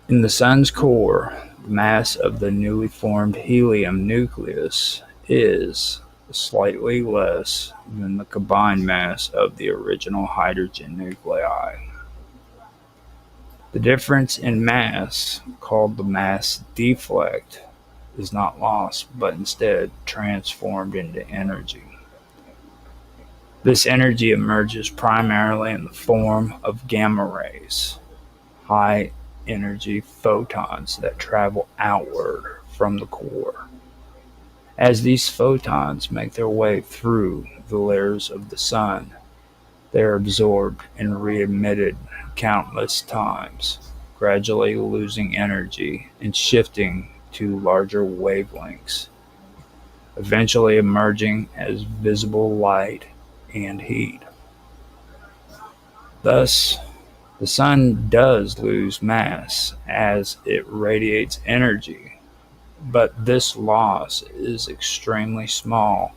In the Sun's core, the mass of the newly formed helium nucleus is slightly less than the combined mass of the original hydrogen nuclei. The difference in mass, called the mass deflect, is not lost, but instead transformed into energy. This energy emerges primarily in the form of gamma rays, high energy photons that travel outward from the core. As these photons make their way through the layers of the sun, they are absorbed and re-emitted countless times, gradually losing energy and shifting to larger wavelengths, eventually emerging as visible light and heat. Thus, the sun does lose mass as it radiates energy, but this loss is extremely small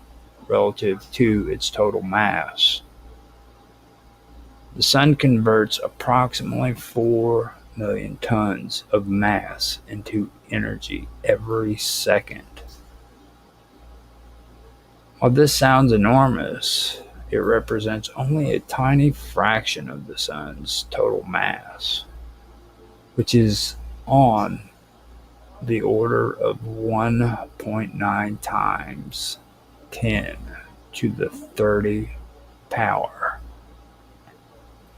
relative to its total mass. The sun converts approximately 4 million tons of mass into energy every second. While this sounds enormous, it represents only a tiny fraction of the sun's total mass, which is on the order of 1.9 times 10 to the 30 power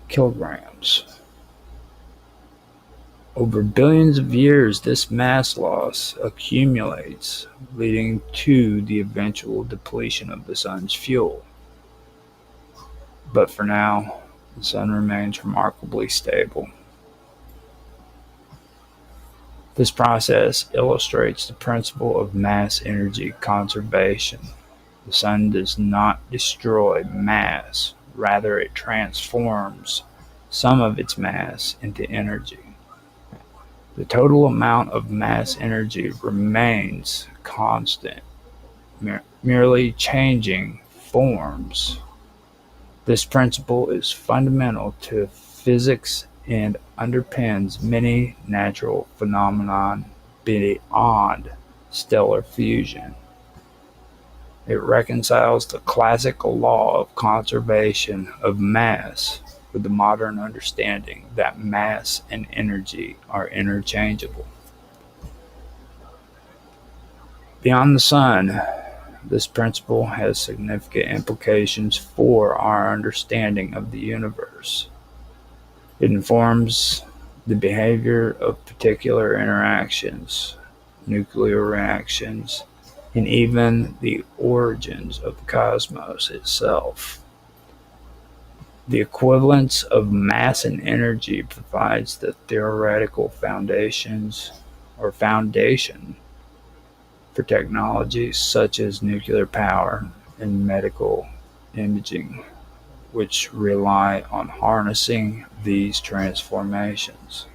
kilograms. Over billions of years, this mass loss accumulates, leading to the eventual depletion of the sun's fuel. But for now, the sun remains remarkably stable. This process illustrates the principle of mass energy conservation. The sun does not destroy mass, rather it transforms some of its mass into energy. The total amount of mass energy remains constant, merely changing forms. This principle is fundamental to physics and underpins many natural phenomena beyond stellar fusion. It reconciles the classical law of conservation of mass with the modern understanding that mass and energy are interchangeable. Beyond the sun, this principle has significant implications for our understanding of the universe. It informs the behavior of particular interactions, nuclear reactions, and even the origins of the cosmos itself. The equivalence of mass and energy provides the theoretical foundation for technologies such as nuclear power and medical imaging, which rely on harnessing these transformations.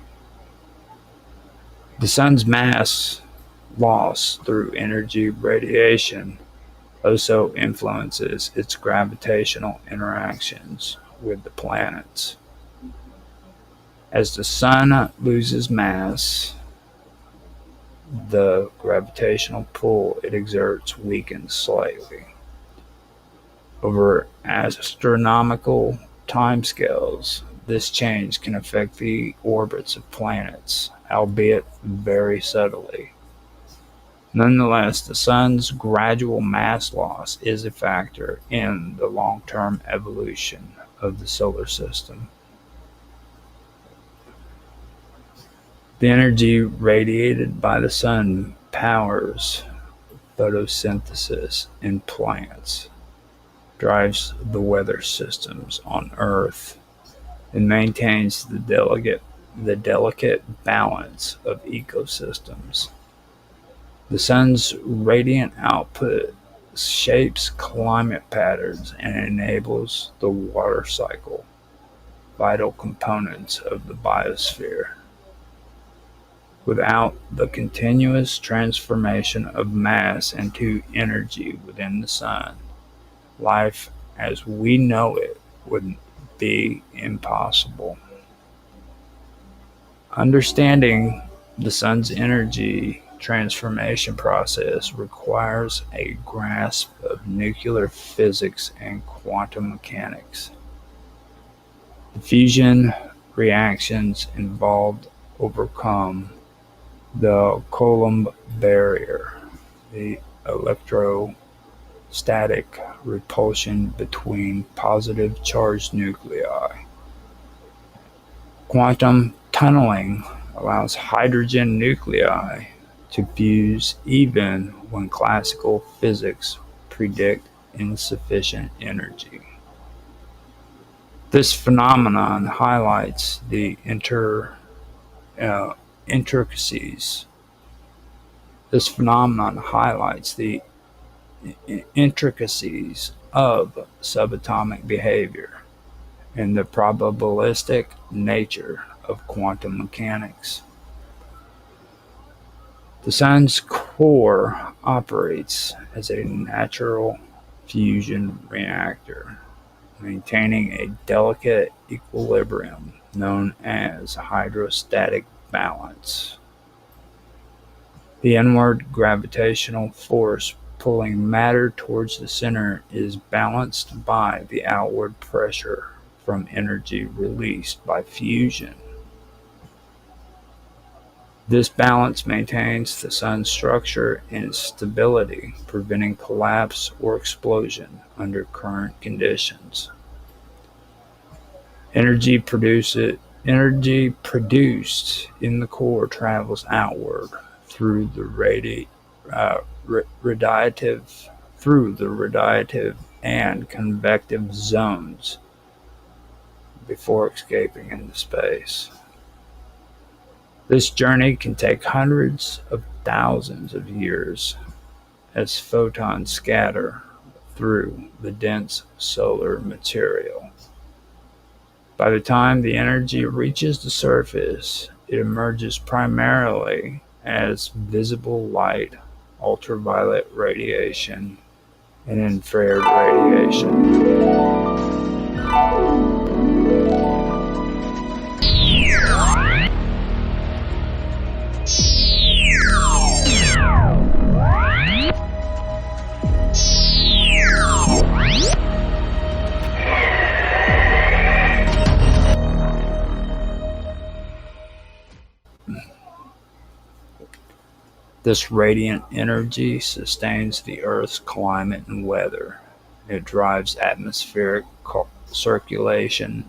The sun's mass loss through energy radiation also influences its gravitational interactions with the planets. As the sun loses mass, the gravitational pull it exerts weakens slightly. Over astronomical timescales, this change can affect the orbits of planets, albeit very subtly. Nonetheless, the sun's gradual mass loss is a factor in the long-term evolution of the solar system. The energy radiated by the sun powers photosynthesis in plants, drives the weather systems on Earth, and maintains the delicate balance of ecosystems. The sun's radiant output shapes climate patterns and enables the water cycle, vital components of the biosphere. Without the continuous transformation of mass into energy within the sun, life as we know it would be impossible. Understanding The sun's energy transformation process requires a grasp of nuclear physics and quantum mechanics. The fusion reactions involved overcome the Coulomb barrier, the electrostatic repulsion between positive charged nuclei. Quantum tunneling allows hydrogen nuclei to fuse even when classical physics predict insufficient energy. This phenomenon highlights the intricacies. This phenomenon highlights the intricacies of subatomic behavior and the probabilistic nature of quantum mechanics. The sun's core operates as a natural fusion reactor, maintaining a delicate equilibrium known as hydrostatic balance. The inward gravitational force pulling matter towards the center is balanced by the outward pressure from energy released by fusion. This balance maintains the sun's structure and stability, preventing collapse or explosion under current conditions. Energy produced in the core travels outward through the radiative and convective zones before escaping into space. This journey can take hundreds of thousands of years as photons scatter through the dense solar material. By the time the energy reaches the surface, it emerges primarily as visible light, ultraviolet radiation, and infrared radiation. This radiant energy sustains the Earth's climate and weather. It drives atmospheric circulation,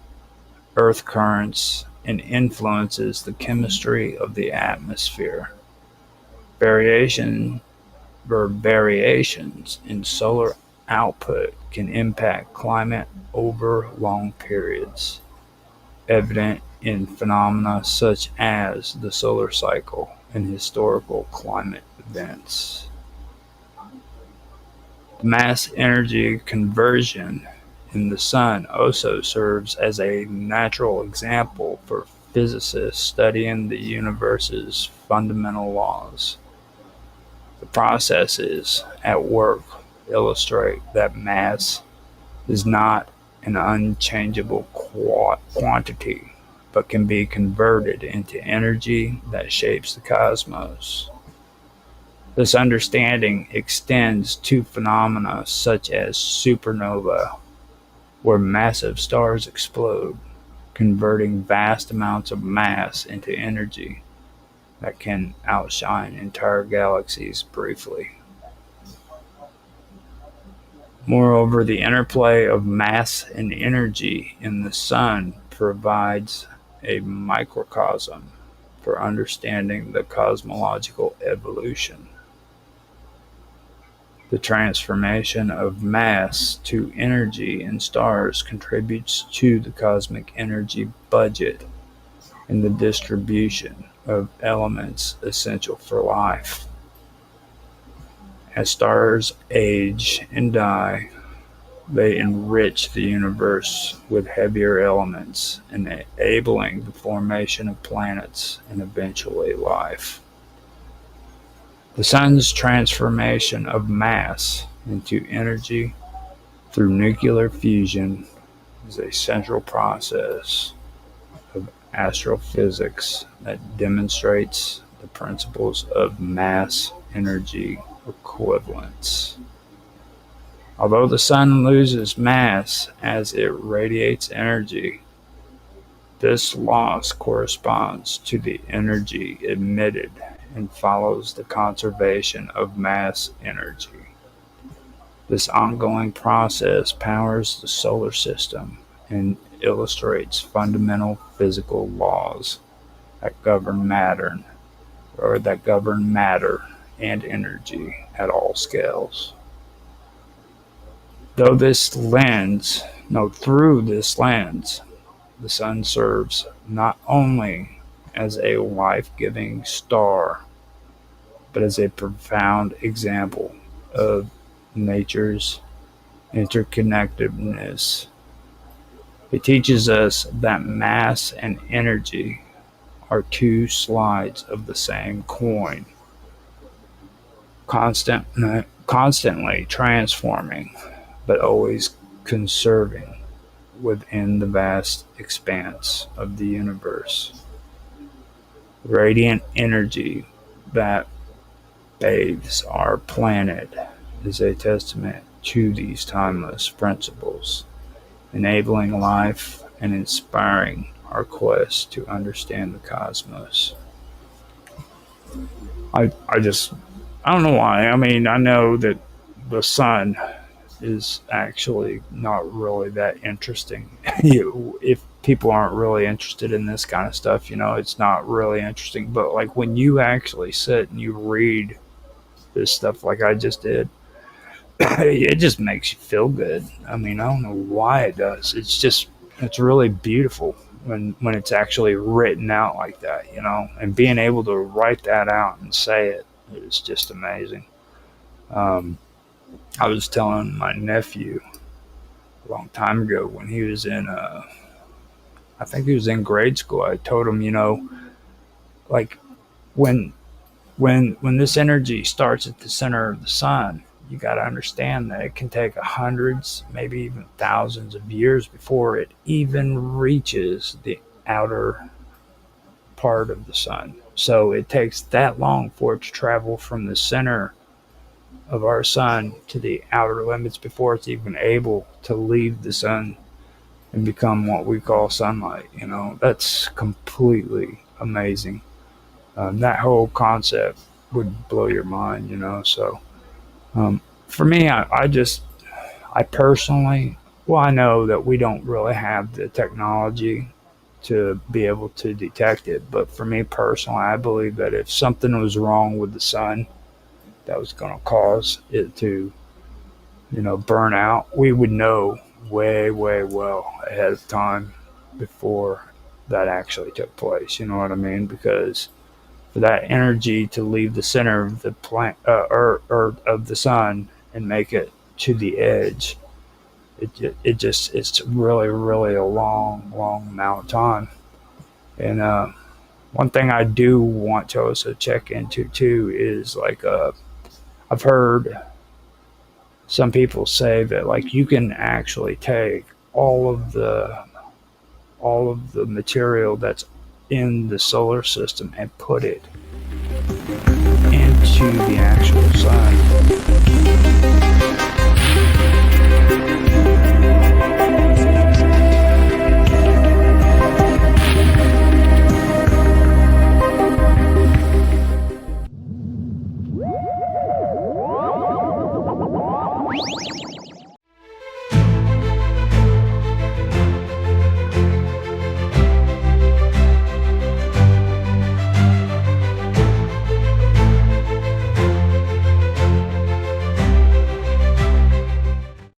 Earth currents, and influences the chemistry of the atmosphere. Variations in solar output can impact climate over long periods, evident in phenomena such as the solar cycle and historical climate events. The mass energy conversion in the sun also serves as a natural example for physicists studying the universe's fundamental laws. The processes at work illustrate that mass is not an unchangeable quantity, but can be converted into energy that shapes the cosmos. This understanding extends to phenomena such as supernova, where massive stars explode, converting vast amounts of mass into energy that can outshine entire galaxies briefly. Moreover, the interplay of mass and energy in the sun provides a microcosm for understanding the cosmological evolution. The transformation of mass to energy in stars contributes to the cosmic energy budget and the distribution of elements essential for life. As stars age and die, they enrich the universe with heavier elements, enabling the formation of planets and eventually life. The sun's transformation of mass into energy through nuclear fusion is a central process of astrophysics that demonstrates the principles of mass energy equivalence. Although the sun loses mass as it radiates energy, this loss corresponds to the energy emitted and follows the conservation of mass energy. This ongoing process powers the solar system and illustrates fundamental physical laws that govern matter and energy at all scales. Through this lens, the sun serves not only as a life-giving star, but as a profound example of nature's interconnectedness. It teaches us that mass and energy are two sides of the same coin, constantly transforming, but always conserving within the vast expanse of the universe. Radiant energy that bathes our planet is a testament to these timeless principles, enabling life and inspiring our quest to understand the cosmos. I don't know why. I mean, I know that the sun is actually not really that interesting. If people aren't really interested in this kind of stuff, it's not really interesting. But like when you actually sit and you read this stuff like I just did, it just makes you feel good. I mean, I don't know why it does. It's really beautiful when it's actually written out like that, and being able to write that out and say it is just amazing. I was telling my nephew a long time ago when he was I think he was in grade school. I told him, like when this energy starts at the center of the sun, you got to understand that it can take hundreds, maybe even thousands of years before it even reaches the outer part of the sun. So it takes that long for it to travel from the center of our sun to the outer limits before it's even able to leave the sun and become what we call sunlight. That's completely amazing. That whole concept would blow your mind, so for me, I personally, I know that we don't really have the technology to be able to detect it, but for me personally, I believe that if something was wrong with the sun that was going to cause it to, burn out, we would know way, way well ahead of time before that actually took place. You know what I mean? Because for that energy to leave the center of the or of the sun and make it to the edge, it's really, really a long, long amount of time. And one thing I do want to also check into too is like I've heard some people say that like you can actually take all of the material that's in the solar system and put it into the actual sun